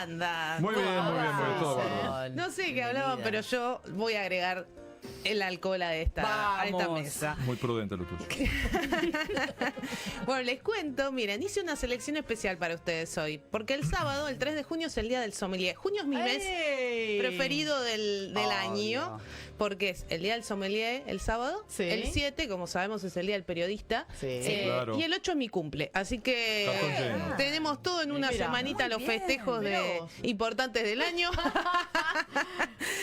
andan? Muy bien, todo bárbaro. No sé qué hablaban, pero yo voy a agregar el alcohol a esta mesa. Muy prudente lo tuyo. Bueno, les cuento, miren, hice una selección especial para ustedes hoy, porque el sábado, el 3 de junio, es el día del sommelier. Junio es mi mes preferido del año, porque es el día del sommelier el sábado, el 7, como sabemos, es el día del periodista, claro. y el 8 es mi cumple, así que tenemos todo en una semanita los festejos importantes del año.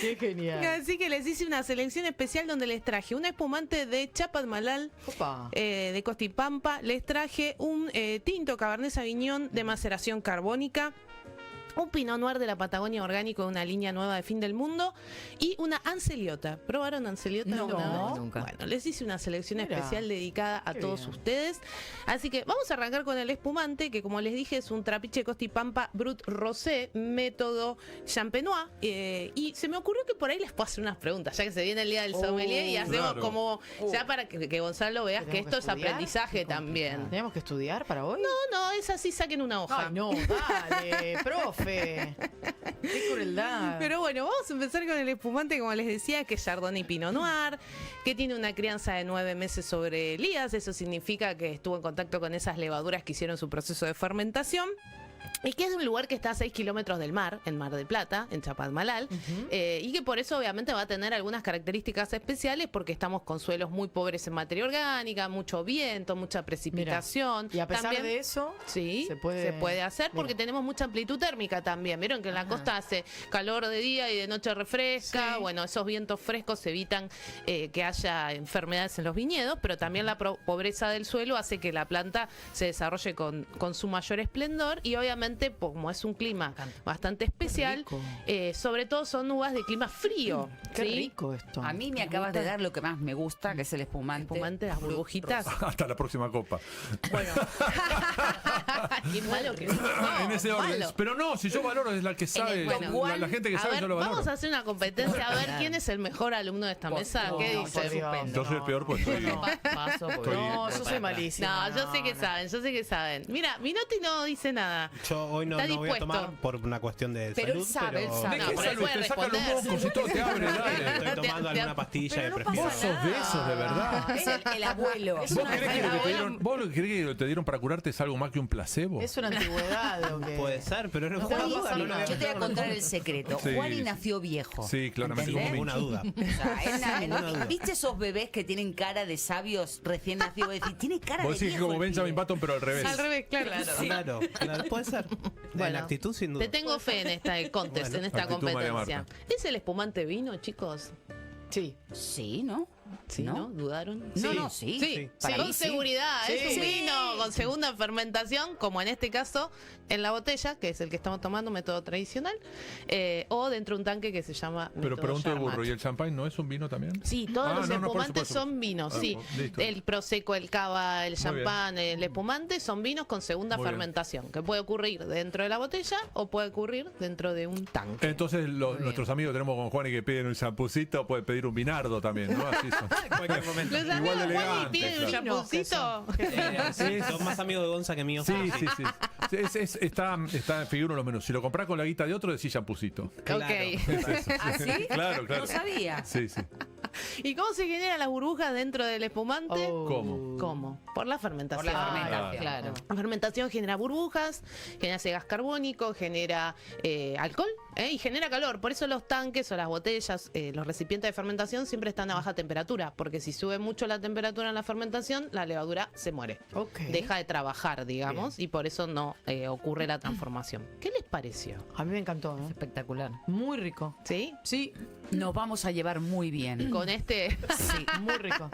Qué genial. Así que les hice una selección especial donde les traje un espumante de Chapadmalal, de Costa y Pampa. Les traje un tinto Cabernet Sauvignon de maceración carbónica, un Pinot Noir de la Patagonia orgánico de una línea nueva de Fin del Mundo y una Anceliota. ¿Probaron Anceliota? No, nunca. Bueno, les hice una selección especial dedicada a todos ustedes. Así que vamos a arrancar con el espumante, que como les dije es un Trapiche Costa y Pampa Brut Rosé, método Champenois. Y se me ocurrió que por ahí les puedo hacer unas preguntas, ya que se viene el día del sommelier y hacemos como, ya para que Gonzalo veas que esto es aprendizaje también. ¿Tenemos que estudiar para hoy? No, es así, saquen una hoja. Ay, no, dale, profe. Qué crueldad. Pero bueno, vamos a empezar con el espumante, como les decía, que es Chardonnay y Pinot Noir, que tiene una crianza de 9 meses sobre lías. Eso significa que estuvo en contacto con esas levaduras que hicieron su proceso de fermentación. Y que es un lugar que está a 6 kilómetros del mar, en Mar del Plata, en Chapadmalal, y que por eso obviamente va a tener algunas características especiales, porque estamos con suelos muy pobres en materia orgánica, mucho viento, mucha precipitación. Mirá. Y a pesar también, de eso, sí, se puede hacer porque tenemos mucha amplitud térmica también. Vieron que en la costa hace calor de día y de noche refresca. Bueno, esos vientos frescos evitan que haya enfermedades en los viñedos, pero también la pobreza del suelo hace que la planta se desarrolle con su mayor esplendor. Y obviamente, como es un clima bastante especial, sobre todo son uvas de clima frío. Qué rico esto. A mí me acabas de dar lo que más me gusta, que es el espumante. Espumante, las burbujitas. Hasta la próxima copa. Bueno. Qué malo que no, en ese orden. malo. Pero no, si yo valoro es la que sabe, la gente que A sabe ver, yo lo valoro. vamos a hacer una competencia a ver quién es el mejor alumno de esta mesa. ¿Qué dicen? Yo soy el peor, pues soy. No, yo soy malísima. No, yo sé que saben. Mira, Minotti no dice nada. Yo hoy no voy a tomar por una cuestión de pero salud. él sabe, pero él sabe. ¿De No, qué pero salud? puede Te saca los responder. mocos y todo te abre, dale. Estoy tomando alguna pastilla de no prefiero. Vos sos de esos, de verdad. Es el abuelo. ¿Vos creés que lo que te dieron para curarte es algo más que un placebo? Es una antigüedad. Puede ser, pero no Juan, puedo dudar. Yo te voy a contar el secreto. Sí. Juani nació viejo. Sí, claramente. ¿entendés? Como Una duda. O sea, Ninguna duda. ¿viste esos bebés que tienen cara de sabios recién nacidos? Decir, tiene cara Vos de decís que viejo. como el Benjamin pibe. Button, pero al revés. Al revés, claro. Claro, puede ser. Bueno, En la actitud, sin duda. Te tengo fe en esta contest, Bueno, en esta actitud María competencia. Marta. ¿Es el espumante vino, chicos? Sí. Sí, ¿no? Sí, ¿no? ¿Dudaron? No, sí. Sí, Para con mí sí. seguridad. Sí. Es un Sí. vino con segunda fermentación, como en este caso en la botella, que es el que estamos tomando, método tradicional, o dentro de un tanque que se llama Pero método pregunto el Charmat. burro, ¿y el champagne no es un vino también? Sí, todos los por espumantes supuesto. son vinos, sí. Listo. El prosecco, el cava, el Muy champán, el espumante son vinos con segunda Muy bien. fermentación, que puede ocurrir dentro de la botella o puede ocurrir dentro de un tanque. Entonces nuestros amigos tenemos con Juan y que piden un champucito, puede pedir un vinardo también, ¿no? Así son. En cualquier momento. Los Igual amigos de Juan y elegante, piden un claro. champucito. Sí, son más amigos de Gonza que míos. Sí. Está figura en los menús. Si lo compras con la guita de otro, decís champucito. Claro. Ok. ¿Ah, sí? Claro. No sabía. Sí. ¿Y cómo se generan las burbujas dentro del espumante? ¿Cómo? ¿Cómo? Por la fermentación. Por la fermentación. Claro. La fermentación genera burbujas, genera ese gas carbónico, genera alcohol y genera calor. Por eso los tanques o las botellas, los recipientes de fermentación siempre están a baja temperatura, porque si sube mucho la temperatura en la fermentación, la levadura se muere. Ok. Deja de trabajar, digamos, y por eso no ocurre la transformación. ¿Qué les pareció? A mí me encantó. Espectacular. Muy rico. ¿Sí? Sí, Nos vamos a llevar muy bien. Con este... sí, muy rico.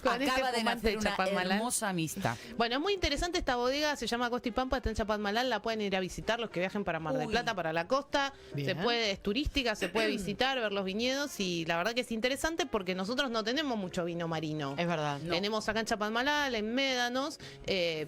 con este Acaba de espumante nacer una Chapadmalal. hermosa amistad. Bueno, es muy interesante esta bodega, se llama Costa y Pampa, está en Chapadmalal, la pueden ir a visitar los que viajen para Mar del Uy. Plata, para la costa, Bien. es turística, se puede visitar, ver los viñedos y la verdad que es interesante porque nosotros no tenemos mucho vino marino. Es verdad. Tenemos acá en Chapadmalal, en Médanos,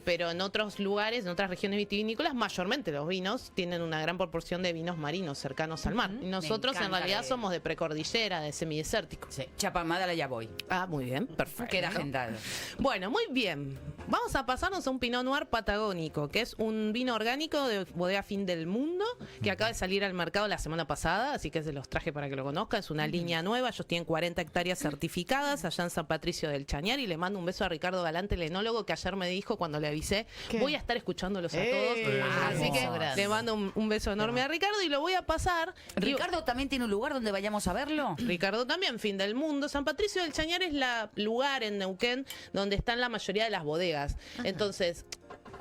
pero en otros lugares, en otras regiones vitivinícolas, mayormente los vinos tienen tienen una gran proporción de vinos marinos cercanos al mar. Y nosotros en encanta realidad leer. somos de precordillera, de semidesértico. Sí, Chapalmadala ya voy. Ah, muy bien, perfecto. Queda agendado. Bueno, muy bien. Vamos a pasarnos a un Pinot Noir patagónico, que es un vino orgánico de bodega Fin del Mundo, que acaba de salir al mercado la semana pasada, así que se los traje para que lo conozcan. Es una línea nueva, ellos tienen 40 hectáreas certificadas allá en San Patricio del Chañar, y le mando un beso a Ricardo Galante, el enólogo, que ayer me dijo cuando le avisé, ¿Qué? voy a estar escuchándolos a todos. Así que Gracias. le mando un beso enorme a Ricardo y lo voy a pasar. Y- ¿Ricardo también tiene un lugar donde vayamos a verlo? Ricardo también, Fin del Mundo. San Patricio del Chañar es la lugar en Neuquén donde están la mayoría de las bodegas. Entonces,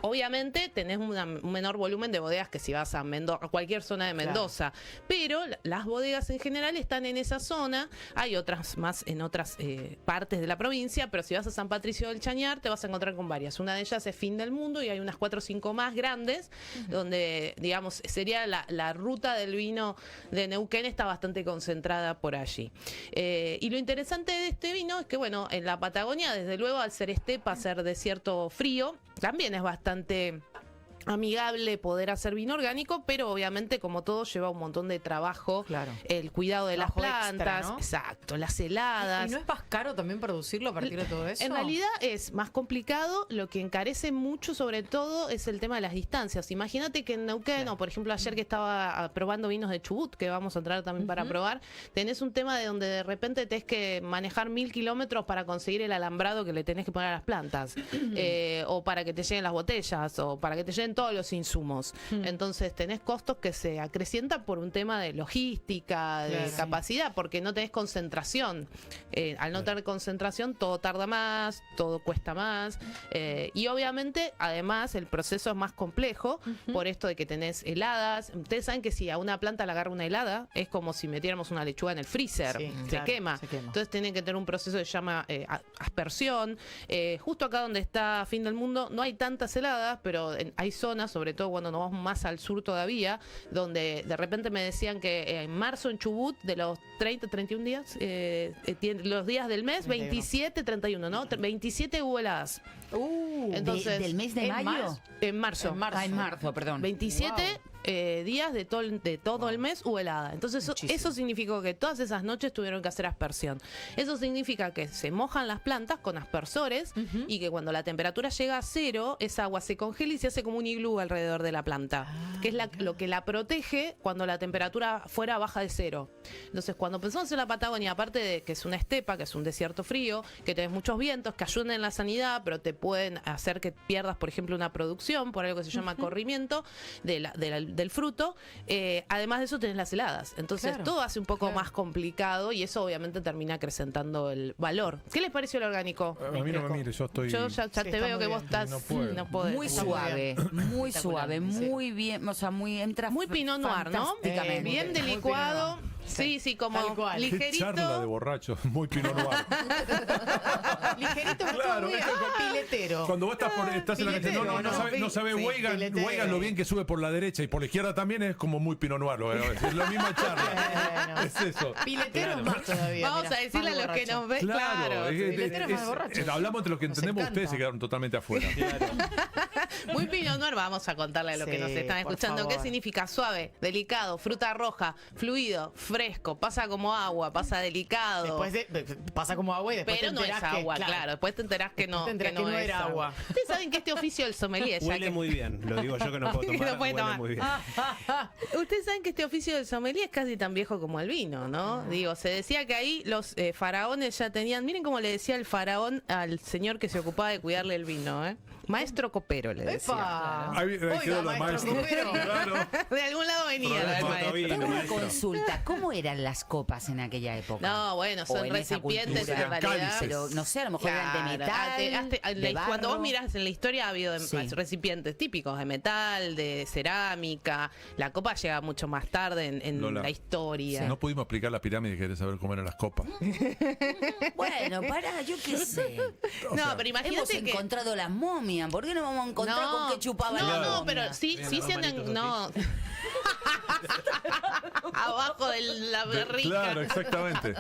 obviamente tenés un menor volumen de bodegas que si vas a a cualquier zona de Mendoza, pero las bodegas en general están en esa zona. Hay otras más en otras partes de la provincia, pero si vas a San Patricio del Chañar te vas a encontrar con varias. Una de ellas es Fin del Mundo y hay unas 4 o 5 más grandes donde, digamos, sería la ruta del vino de Neuquén, está bastante concentrada por allí. Y lo interesante de este vino es que, bueno, en la Patagonia, desde luego, al ser estepa, ser desierto frío, también es bastante amigable poder hacer vino orgánico, pero obviamente, como todo, lleva un montón de trabajo. Claro. El cuidado de Trabajo las plantas, extra, ¿no? exacto, las heladas. ¿Y no es más caro también producirlo a partir de todo eso? En realidad es más complicado. Lo que encarece mucho, sobre todo, es el tema de las distancias. Imagínate que en Neuquén, o por ejemplo ayer que estaba probando vinos de Chubut, que vamos a entrar también para probar, tenés un tema de donde de repente tenés que manejar 1000 kilómetros para conseguir el alambrado que le tenés que poner a las plantas, o para que te lleguen las botellas, o para que te lleguen todos los insumos. Entonces tenés costos que se acrecientan por un tema de logística, de Claro. capacidad, porque no tenés concentración. Al no tener concentración, todo tarda más, todo cuesta más. Y obviamente, además, el proceso es más complejo por esto de que tenés heladas. Ustedes saben que si a una planta le agarra una helada, es como si metiéramos una lechuga en el freezer. Sí, se, claro, quema. se quema. Entonces tienen que tener un proceso que se llama aspersión. Justo acá donde está Fin del Mundo no hay tantas heladas, pero hay zonas, sobre todo cuando nos vamos más al sur todavía, donde de repente me decían que en marzo en Chubut, de los 30, 31 días, los días del mes, 31. 27, 31, ¿no? 27 hubo heladas. Entonces, ¿Del mes de ¿en mayo? marzo? En marzo. En marzo. Ah, en marzo, perdón. 27 días de todo el mes hubo helada. Entonces eso significó que todas esas noches tuvieron que hacer aspersión. Eso significa que se mojan las plantas con aspersores y que cuando la temperatura llega a 0, esa agua se congela y se hace como un iglú alrededor de la planta, que es lo que la protege cuando la temperatura fuera baja de 0. Entonces, cuando pensamos en la Patagonia, aparte de que es una estepa, que es un desierto frío, que tenés muchos vientos que ayudan en la sanidad, pero te pueden hacer que pierdas, por ejemplo, una producción por algo que se llama corrimiento del fruto. Además de eso tenés las heladas. Entonces Claro, todo hace un poco claro. más complicado y eso obviamente termina acrecentando el valor. ¿Qué les pareció el orgánico? A mí no me mire, yo estoy. Yo ya Sí, te está veo muy que vos bien. estás... No puedo. no podés. Muy Está muy suave, muy suave, Sí. muy bien, o sea, muy entra Muy Pinot Noir, ¿no? fantásticamente. Bien Muy delicuado. Pinot Noir. Sí, sí, como Tal cual. Qué ligerito. charla de borracho, muy Pinot Noir. Ligerito, Claro, muy piletero. Cuando vos estás en la calle, no sabe Sí, Weigan, piletero. Weigan lo bien que sube por la derecha y por la izquierda también es como muy Pinot Noir. Es la misma charla. Bueno. Es eso. Piletero es más todavía. Vamos mirá, a decirle a más los que borracho. nos ven. Claro, Claro. Piletero más borracho. hablamos entre los que Nos entendemos, encanta. ustedes se quedaron totalmente afuera. Muy Pinot Noir, vamos a contarle a los que Sí, nos están por escuchando qué favor. significa suave, delicado, fruta roja, fluido, fresco, pasa como agua, pasa delicado. Pasa como agua y después pero te no es enterás que, agua, claro. Después te enterás que no, Después te enterás que no que no es era agua. Ustedes saben que este oficio del sommelier ya Huele que- muy bien. Lo digo yo que no puedo Que tomar. no puede huele tomar. muy bien. Ustedes saben que este oficio del sommelier es casi tan viejo como el vino, ¿no? Digo, se decía que ahí los faraones ya tenían... Miren cómo le decía el faraón al señor que se ocupaba de cuidarle el vino, ¿eh? Maestro copero, le decía. ¡Epa! Ahí quedó la maestro maestra. copero. Claro. De algún lado venía Problema el maestro. todavía. Tengo una Maestro. consulta, ¿cómo eran las copas en aquella época? No, bueno, O son en esa recipientes cultura. en realidad. Cálices. Pero no sé, a lo mejor eran de metal, de cuando vos barro. mirás en la historia ha habido Sí. recipientes típicos de metal, de cerámica. La copa llega mucho más tarde en Lola, la historia. No pudimos explicar la pirámide, querés saber cómo eran las copas. Bueno, pará, yo qué sé. No, pero Hemos imagínate que... encontrado las momias, ¿por qué no vamos a encontrar con qué chupaban no, las no, momias? pero sí, Tienen sí las se han... manitos No. abajo de la barrica. Claro, exactamente.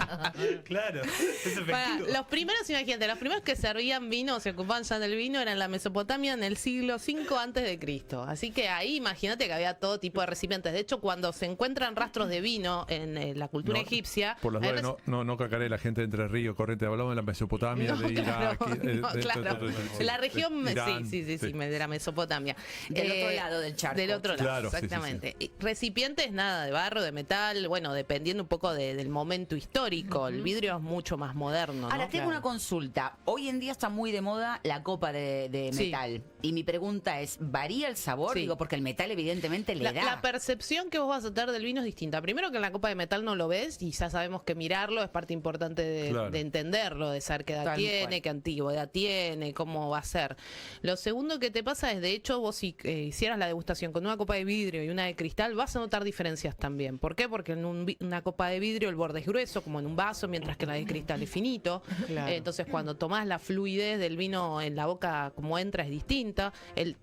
Claro, es Para, efectivo. los primeros, imagínate, los primeros que servían vino, se ocupaban ya del vino, eran en la Mesopotamia en el siglo V antes de Cristo. Así que ahí imagínate que había todo tipo de recipientes. De hecho, cuando se encuentran rastros de vino en la cultura No, egipcia, Por las hay dudas, no cacaré la gente de Entre Ríos, Corrientes, hablamos de la Mesopotamia, No, de Irak. claro, no, claro. La región, Irán, sí, de la Mesopotamia. Del otro lado del charco. Del otro lado, Claro, sí, exactamente. Y recipientes, nada, de barro, de metal, bueno, dependiendo un poco del momento histórico. El vidrio es mucho más moderno, Ahora, ¿no? tengo una consulta. Hoy en día está muy de moda la copa de Sí. metal. Y mi pregunta es, ¿varía el sabor? Sí. Digo, porque el metal evidentemente le da. La percepción que vos vas a tener del vino es distinta. Primero que en la copa de metal no lo ves y ya sabemos que mirarlo es parte importante Claro. de entenderlo, de saber qué edad Tal tiene, cual. qué antigüedad tiene, cómo va a ser. Lo segundo que te pasa es, de hecho, vos si hicieras la degustación con una copa de vidrio y una de cristal, vas a notar diferencias también. ¿Por qué? Porque en una copa de vidrio el borde es grueso, como en un vaso, mientras que la de cristal es finito. Claro. Entonces, cuando tomás la fluidez del vino en la boca, como entra, es distinta. El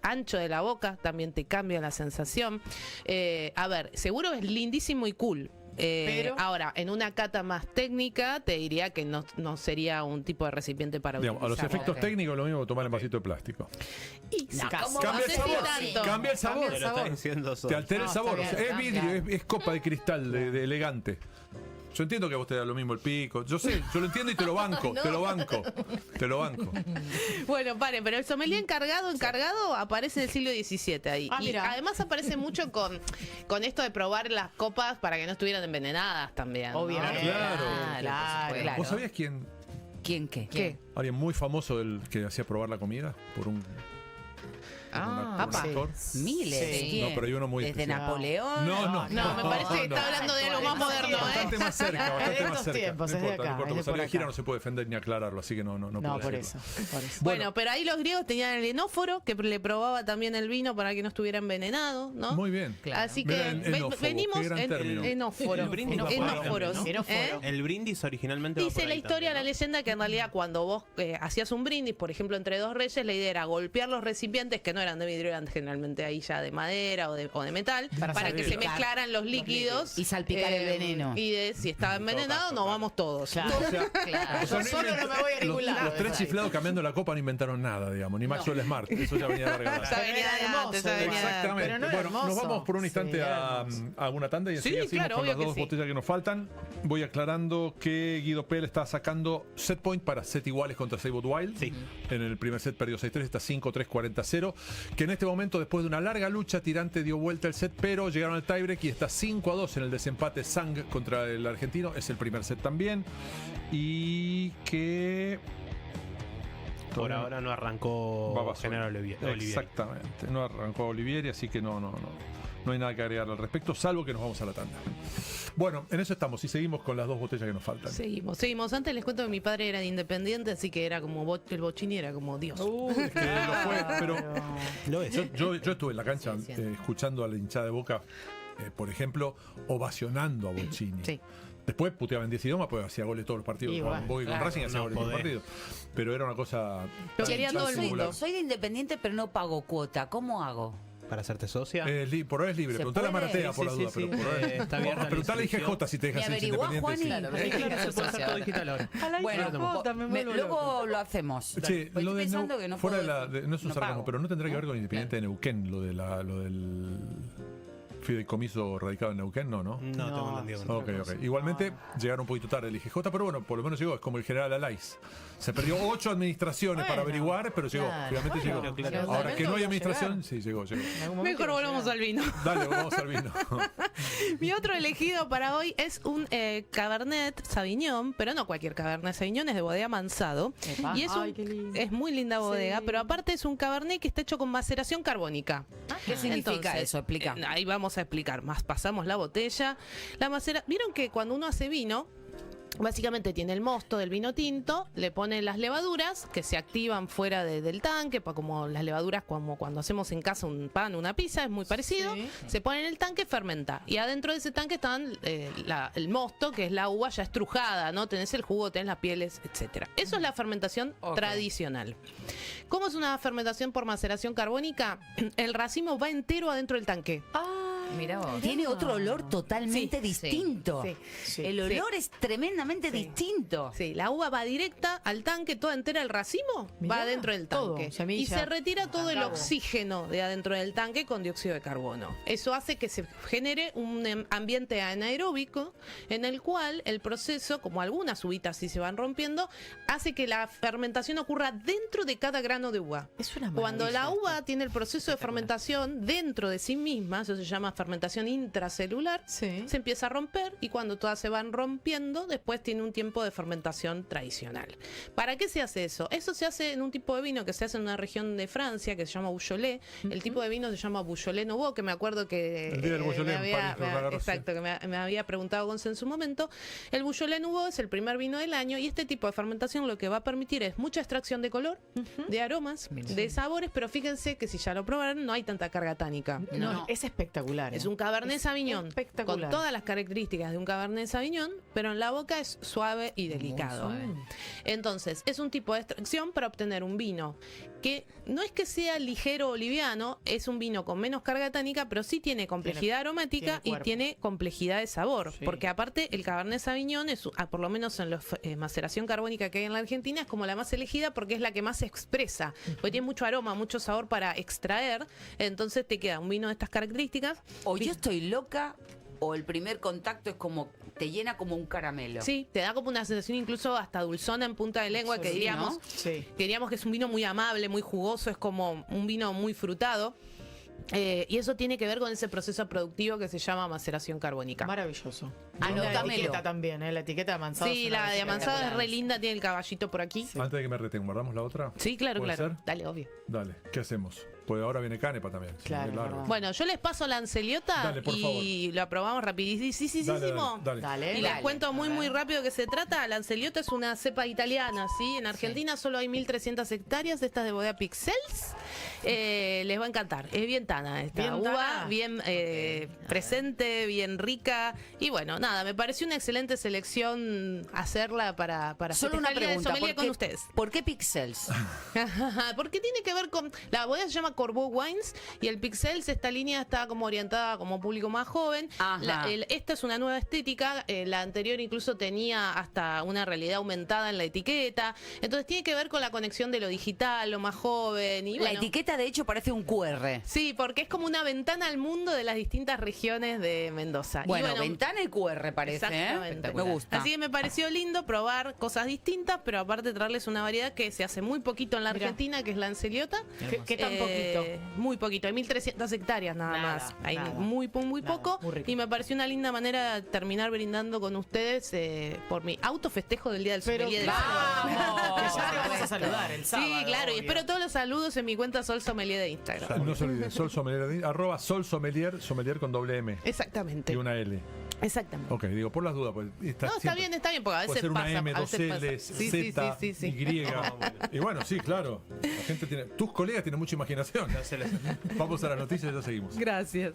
ancho de la boca también te cambia la sensación. A ver, seguro es lindísimo y cool. Pero- Ahora, en una cata más técnica, te diría que no sería un tipo de recipiente para Digamos, a los utilizarlo. efectos técnicos lo mismo que tomar en vasito de plástico. Y sí, No, ¿cómo Cambia no el sé sabor, si tanto. cambia el sabor. Te lo estás diciendo Te solo. altera el No, sabor. está O sea, bien, es vidrio, cambia. es copa de cristal, de elegante. Yo entiendo que a vos te da lo mismo el pico. Yo sé, yo lo entiendo y te lo banco, te lo banco. Te lo banco. Bueno, paren, pero el sommelier encargado aparece en el siglo XVII ahí. Ah, y mira. además aparece mucho con esto de probar las copas para que no estuvieran envenenadas también, ¿no? Obviamente. Claro. Claro. Claro. ¿Vos sabías quién? ¿Quién qué? ¿Qué? Alguien muy famoso del que hacía probar la comida por un Ah, por un actor. Miles. Sí. ¿Quién? No, pero hay uno muy ¿Desde especial. Napoleón? No, No, me parece que no. está hablando de algo más moderno, Bastante ¿eh? más cerca, Es de bastante más estos cerca. tiempos, no es de importa, acá, no importa. es de Porque salir por de gira acá. no se puede defender ni aclararlo, así que no No, puedo por decirlo. eso. Por eso. Bueno, pero ahí los griegos tenían el enóforo, que le probaba también el vino para que no estuviera envenenado, ¿no? Muy bien. Claro. Así Mira, que enófobo, venimos qué gran en término. enóforo. El brindis Enóforos. va por ahí también, ¿no? ¿eh? El brindis originalmente va Dice por la ahí historia, la también, ¿no? leyenda, que en realidad cuando vos hacías un brindis, por ejemplo, entre dos reyes, la idea era golpear los recipientes, que no eran de vidrio, eran generalmente ahí ya de madera o de metal, Para para que se salpicar mezclaran los líquidos. Y salpicar el veneno. Y si estaba envenenado, caso, nos claro. vamos todos. Claro. Claro. O sea, Yo solo no me voy a ningún lado. Los tres chiflados cambiando la copa no inventaron nada, digamos, ni Maxwell Smart. Eso ya venía de larga data. Ya venía de Era antes, ya hermoso, venía de antes. Exactamente. Pero no era Bueno, nos hermoso. vamos por un instante Sí, era a, hermoso. a una tanda y enseguida Sí, seguimos claro, con las obvio que dos sí. botellas que nos faltan. Voy aclarando que Guido Pell está sacando set point para set iguales contra Sabot Wild. Sí. En el primer set perdió 6-3, está 5-3, 40-0. Que en este momento, después de una larga lucha, Tirante dio vuelta el set, pero llegaron al tiebreak y está 5-2 en el desempate Sang contra el argentino. Es el primer set también. Y que... Por todavía ahora no arrancó Babasol. General Olivieri. Exactamente. No arrancó Olivieri, así que no hay nada que agregar al respecto, salvo que nos vamos a la tanda. Bueno, en eso estamos y seguimos con las dos botellas que nos faltan. Seguimos. Antes les cuento que mi padre era de Independiente, así que era como el Bocini era como Dios. Que lo fue, pero Lo es. yo estuve en la cancha Sí, sí. escuchando a la hinchada de Boca, por ejemplo, ovacionando a Bochini. Sí. Después puteaba en 10 idiomas, pues hacía goles todos los partidos. Y Con bueno, Boca y con claro, Racing hacía no goles todos los podés. partidos. Pero era una cosa... Lo quería todo el mundo. Soy de Independiente, pero no pago cuota. ¿Cómo hago? Para hacerte socia. por ahora es libre. ¿Se Preguntale a puede? Maratea por la Sí, duda. sí, pero sí. por ahora Está abierta la Preguntale a inscripción. IGJ si te deja ¿Me ser averiguás, independiente. Juani? Sí. Sí, claro, se puede hacer todo digital ahora. Luego lo hacemos. Che, Estoy lo de pensando que no fuera puedo de la, no es un no sarcasmo, pago. pero no tendrá que ver con Independiente de Neuquén, lo del fideicomiso radicado en Neuquén, no. No, tengo entendido. No. Ok. Igualmente llegaron un poquito tarde el IGJ, pero bueno, por lo menos llegó, es como el general Alais. Se perdió 8 administraciones para Bueno, averiguar, pero llegó, claro. finalmente Bueno, llegó. claro. Ahora que no hay va a administración, llegar. sí, llegó. Mejor volvamos al vino. Dale, vamos al vino. Mi otro elegido para hoy es un Cabernet Sauvignon, pero no cualquier Cabernet Sauvignon, es de bodega Mansado. Epa. Y es, Ay, qué lindo. es muy linda bodega, Sí. pero aparte es un Cabernet que está hecho con maceración carbónica. ¿Qué significa Entonces, eso? Explica. Ahí vamos a explicar más. Pasamos la botella. Vieron que cuando uno hace vino, básicamente tiene el mosto del vino tinto, le pone las levaduras que se activan fuera del tanque, como las levaduras como cuando hacemos en casa un pan, una pizza, es muy parecido. Sí. Se pone en el tanque, fermenta. Y adentro de ese tanque están el mosto, que es la uva ya estrujada, ¿no? Tenés el jugo, tenés las pieles, etcétera. Eso es la fermentación Ok. tradicional. ¿Cómo es una fermentación por maceración carbónica? El racimo va entero adentro del tanque. Mira vos. Tiene otro olor totalmente Sí, distinto. sí, sí. El olor es tremendamente distinto. Sí, la uva va directa al tanque, toda entera, el racimo Mirá, va adentro del todo, tanque. semilla, y se retira todo el cacao. oxígeno de adentro del tanque con dióxido de carbono. Eso hace que se genere un ambiente anaeróbico en el cual el proceso, como algunas uvitas sí se van rompiendo, hace que la fermentación ocurra dentro de cada grano de uva. Es una Cuando la maravilla uva esto. tiene el proceso de fermentación dentro de sí misma, eso se llama fermentación intracelular, Sí. se empieza a romper y cuando todas se van rompiendo, después tiene un tiempo de fermentación tradicional. ¿Para qué se hace eso? Eso se hace en un tipo de vino que se hace en una región de Francia que se llama Beaujolais. El tipo de vino se llama Beaujolais Nouveau, que me acuerdo que El día del Beaujolais en París, Roland Garros, exacto, que me había preguntado Gonza en su momento. El Beaujolais Nouveau es el primer vino del año y este tipo de fermentación lo que va a permitir es mucha extracción de color, de aromas, de sabores, pero fíjense que si ya lo probaron no hay tanta carga tánica. No, es espectacular. Es ¿eh? un Cabernet Es Sauvignon espectacular. con todas las características de un Cabernet Sauvignon, pero en la boca es suave y delicado. Entonces, es un tipo de extracción para obtener un vino que no es que sea ligero o liviano, es un vino con menos carga tánica, pero sí tiene complejidad aromática tiene y cuerpo. tiene complejidad de sabor, Sí. porque aparte el Cabernet Sauvignon es, por lo menos en la maceración carbónica que hay en la Argentina, es como la más elegida porque es la que más se expresa, porque tiene mucho aroma, mucho sabor para extraer, entonces te queda un vino de estas características. O yo estoy loca, o el primer contacto es como, te llena como un caramelo. Sí, te da como una sensación incluso hasta dulzona en punta de lengua, que Sí, diríamos, ¿no? Sí. que diríamos que es un vino muy amable, muy jugoso, es como un vino muy frutado. Y eso tiene que ver con ese proceso productivo que se llama maceración carbónica. Maravilloso. Anotámelo. La etiqueta también, ¿eh? La etiqueta de Amanzado. Sí, es una la de belleza. avanzada es re linda, tiene el caballito por aquí. Antes de que me reten, ¿guardamos la otra? Sí, claro, ¿Puede claro. ser? Dale, obvio. Dale, ¿qué hacemos? Pues ahora viene Canepa también. sí, Claro, largo. verdad. Bueno, yo les paso la anceliota Dale, por y lo aprobamos rapidísimo. Dale, dale. Dale. Y les cuento muy, muy rápido que se trata. La Anceliota es una cepa italiana, ¿sí? En Argentina solo hay 1.300 hectáreas de estas de bodega Pixels. Les va a encantar. Es bien tana esta Bien uva, tana. bien presente, bien rica. Y bueno, nada, me pareció una excelente selección hacerla para Solo una festejar el día del pregunta, sommelier con ustedes. ¿por qué Pixels? Porque tiene que ver con. La bodega se llama Corbeau Wines y el Pixels, esta línea está como orientada como público más joven. Ajá. Esta es una nueva estética. La anterior incluso tenía hasta una realidad aumentada en la etiqueta. Entonces tiene que ver con la conexión de lo digital, lo más joven. Y La bueno, etiqueta, de hecho, parece un QR. sí, porque es como una ventana al mundo de las distintas regiones de Mendoza. Y Bueno, ventana y QR parece, ¿eh? Exactamente. Me gusta. Así que me pareció lindo probar cosas distintas, pero aparte traerles una variedad que se hace muy poquito en la Mirá. Argentina, que es la Anceliota. ¿Qué tan poquito? Muy poquito, hay 1.300 hectáreas nada Nada, más. Hay nada. muy Nada, poco. muy rico. Y me pareció una linda manera de terminar brindando con ustedes por mi autofestejo del Día del Pero Sommelier. ¡vamos! Que ya te vamos a saludar el sábado. Sí, claro, y obvio. espero todos los saludos en mi cuenta Sol Sommelier de Instagram. No se olviden, Sol Sommelier, @ Sol Sommelier, sommelier con doble M Exactamente. y una L. Exactamente. Ok, digo, por las dudas. Pues, No, está siempre- bien, porque a Puede veces ser una pasa. M, a dos veces L, pasa. Sí, Z, sí. Y. Y bueno, sí, claro. La gente tiene. Tus colegas tienen mucha imaginación. Vamos a las noticias y ya seguimos. Gracias.